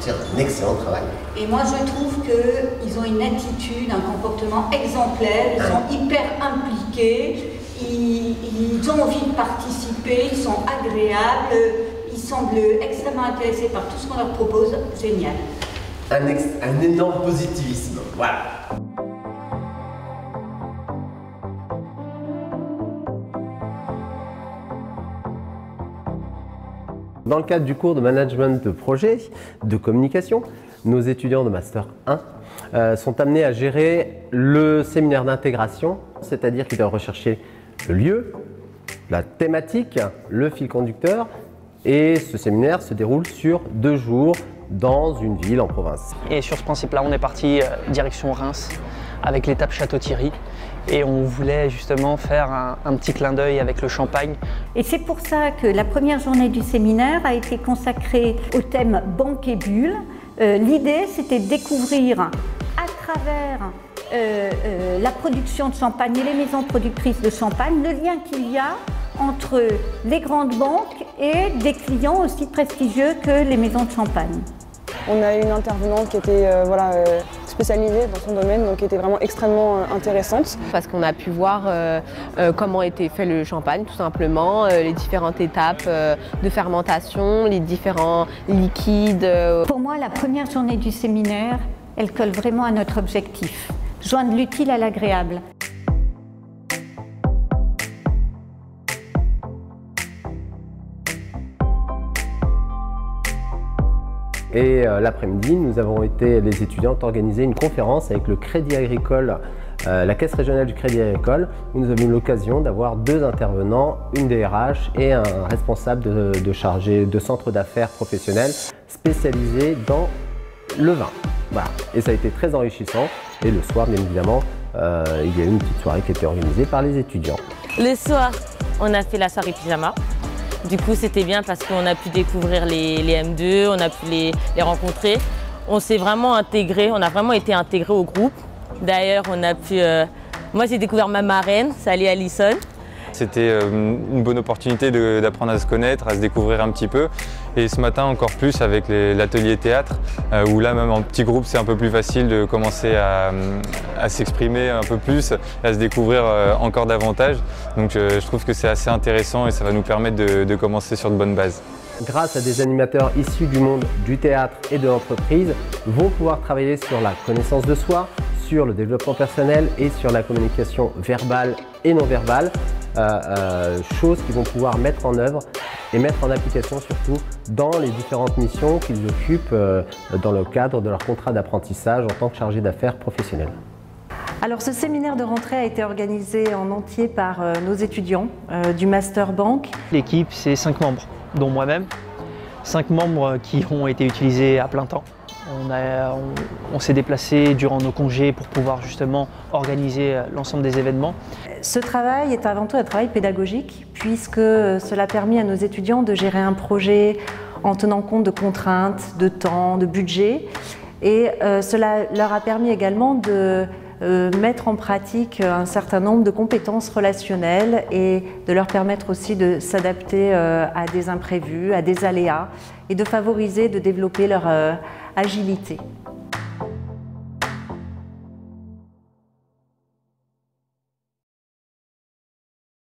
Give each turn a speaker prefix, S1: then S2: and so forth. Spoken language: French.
S1: sortir un excellent travail.
S2: Et moi je trouve qu'ils ont une attitude, un comportement exemplaire, ils sont hyper impliqués, ils ont envie de participer, ils sont agréables, ils semblent extrêmement intéressés par tout ce qu'on leur propose, génial.
S1: Un énorme positivisme, voilà. Dans le cadre du cours de management de projet, de communication, nos étudiants de Master 1 sont amenés à gérer le séminaire d'intégration, c'est-à-dire qu'ils doivent rechercher le lieu, la thématique, le fil conducteur, et ce séminaire se déroule sur 2 jours dans une ville en province.
S3: Et sur ce principe-là, on est parti direction Reims avec l'étape Château-Thierry. Et on voulait justement faire un petit clin d'œil avec le champagne.
S2: Et c'est pour ça que la première journée du séminaire a été consacrée au thème banque et bulle. L'idée, c'était de découvrir à travers la production de champagne et les maisons productrices de champagne, le lien qu'il y a entre les grandes banques et des clients aussi prestigieux que les maisons de champagne.
S4: On a eu une intervenante qui était spécialisée dans son domaine, donc qui était vraiment extrêmement intéressante.
S5: Parce qu'on a pu voir comment était fait le champagne, tout simplement, les différentes étapes de fermentation, les différents liquides.
S2: Pour moi, la première journée du séminaire, elle colle vraiment à notre objectif, joindre l'utile à l'agréable.
S1: Et l'après-midi, nous avons été, les étudiants, organiser une conférence avec le Crédit Agricole, la Caisse régionale du Crédit Agricole, où nous avons eu l'occasion d'avoir 2 intervenants, une DRH et un responsable de centre d'affaires professionnel spécialisé dans le vin. Voilà. Et ça a été très enrichissant. Et le soir, bien évidemment, il y a eu une petite soirée qui a été organisée par les étudiants.
S6: Le soir, on a fait la soirée pyjama. Du coup, c'était bien parce qu'on a pu découvrir les M2, on a pu les rencontrer. On s'est vraiment intégré, on a vraiment été intégré au groupe. D'ailleurs, on a pu... moi, j'ai découvert ma marraine, Sally Allison.
S7: C'était une bonne opportunité d'apprendre à se connaître, à se découvrir un petit peu. Et ce matin, encore plus avec l'atelier théâtre, où là, même en petit groupe, c'est un peu plus facile de commencer à s'exprimer un peu plus, à se découvrir encore davantage. Donc je trouve que c'est assez intéressant et ça va nous permettre de commencer sur de bonnes bases.
S1: Grâce à des animateurs issus du monde du théâtre et de l'entreprise, vont pouvoir travailler sur la connaissance de soi, sur le développement personnel et sur la communication verbale et non verbale, choses qu'ils vont pouvoir mettre en œuvre et mettre en application surtout dans les différentes missions qu'ils occupent dans le cadre de leur contrat d'apprentissage en tant que chargé d'affaires professionnel.
S8: Alors ce séminaire de rentrée a été organisé en entier par nos étudiants du Master Banque.
S3: L'équipe, c'est 5 membres, dont moi-même. 5 membres qui ont été utilisés à plein temps. On s'est déplacé durant nos congés pour pouvoir justement organiser l'ensemble des événements.
S8: Ce travail est avant tout un travail pédagogique puisque cela a permis à nos étudiants de gérer un projet en tenant compte de contraintes, de temps, de budget. Et cela leur a permis également de mettre en pratique un certain nombre de compétences relationnelles et de leur permettre aussi de s'adapter à des imprévus, à des aléas et de favoriser, de développer leur agilité.